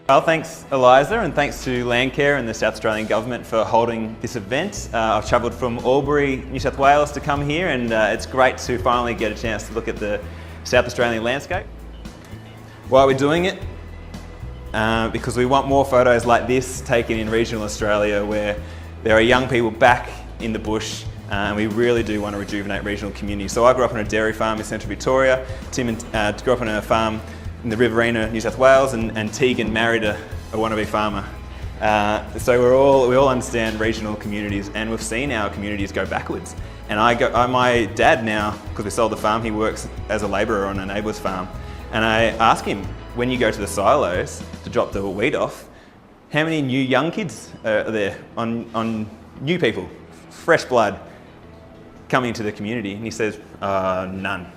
Well, thanks Eliza, and thanks to Landcare and the South Australian Government for holding this event. I've travelled from Albury, New South Wales to come here, and it's great to finally get a chance to look at the South Australian landscape. Why are we doing it? Because we want more photos like this taken in regional Australia where there are young people back in the bush, and we really do want to rejuvenate regional communities. So I grew up on a dairy farm in central Victoria. Tim grew up on a farm in the Riverina, New South Wales, and Tegan married a wannabe farmer. So we all understand regional communities, and we've seen our communities go backwards. And my dad now, because we sold the farm, he works as a labourer on a neighbour's farm. And I ask him, when you go to the silos to drop the wheat off, how many new young kids are there on new people, fresh blood coming into the community? And he says, none.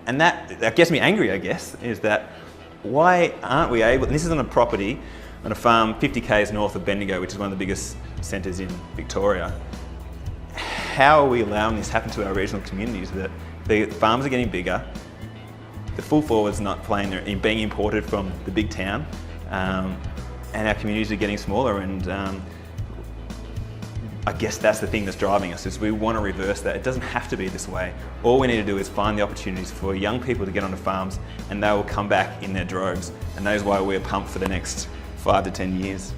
And that gets me angry, I guess, is that why aren't we able, and this is on a property, on a farm 50 k's north of Bendigo, which is one of the biggest centres in Victoria. How are we allowing this to happen to our regional communities, that the farms are getting bigger, the full forward's not playing there, being imported from the big town, and our communities are getting smaller, and I guess that's the thing that's driving us, is we want to reverse that. It doesn't have to be this way. All we need to do is find the opportunities for young people to get onto farms, and they will come back in their droves. And that is why we're pumped for the next 5 to 10 years.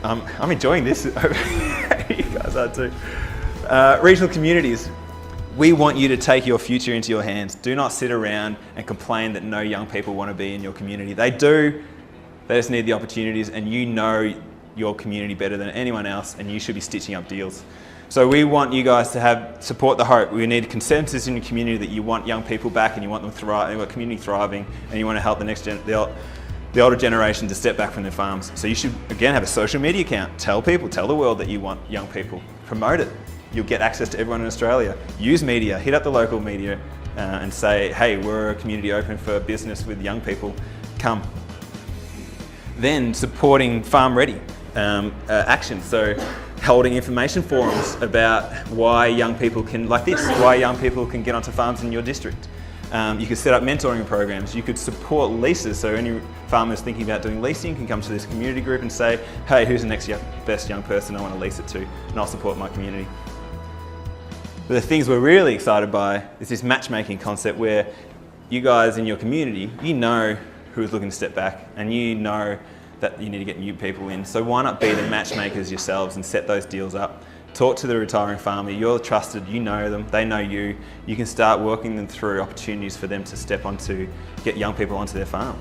I'm enjoying this. You guys are too. Regional communities. We want you to take your future into your hands. Do not sit around and complain that no young people want to be in your community. They do. They just need the opportunities, and you know your community better than anyone else, and you should be stitching up deals. So we want you guys to support the hope. We need consensus in the community that you want young people back, and you want them thriving, you want community thriving, and you want to help the older generation to step back from their farms. So you should, again, have a social media account. Tell people, tell the world that you want young people. Promote it. You'll get access to everyone in Australia. Use media, hit up the local media and say, hey, we're a community open for business with young people. Come. Then supporting farm ready action. So holding information forums about why young people can, like this, why young people can get onto farms in your district. You could set up mentoring programs. You could support leases. So any farmers thinking about doing leasing can come to this community group and say, hey, who's the next best young person I want to lease it to? And I'll support my community. But the things we're really excited by is this matchmaking concept where you guys in your community, you know who's looking to step back, and you know that you need to get new people in. So why not be the matchmakers yourselves and set those deals up? Talk to the retiring farmer. You're trusted, you know them, they know you. You can start working them through opportunities for them to step onto, get young people onto their farm.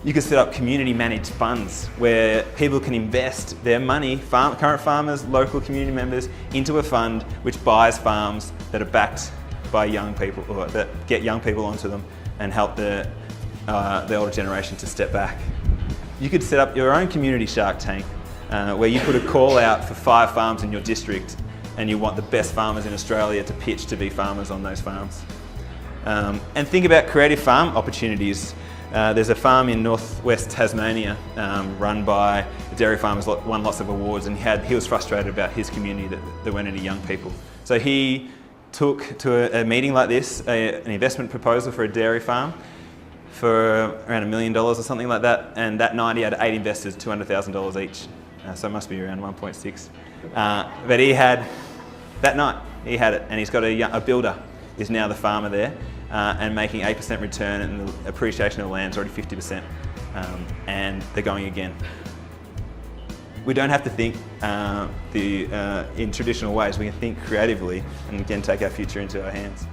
You can set up community managed funds where people can invest their money, current farmers, local community members, into a fund which buys farms that are backed by young people, or that get young people onto them and help the older generation to step back. You could set up your own community shark tank where you put a call out for 5 farms in your district, and you want the best farmers in Australia to pitch to be farmers on those farms. And think about creative farm opportunities. There's a farm in northwest Tasmania run by a dairy farmers, won lots of awards, and he was frustrated about his community that there weren't any young people. So he took to a meeting like this an investment proposal for a dairy farm for around $1 million or something like that, and that night he had 8 investors, $200,000 each, so it must be around 1.6. But he had, that night, he had it, and he's got a builder, is now the farmer there, and making 8% return, and the appreciation of the land's already 50%, and they're going again. We don't have to think in traditional ways, we can think creatively and again take our future into our hands.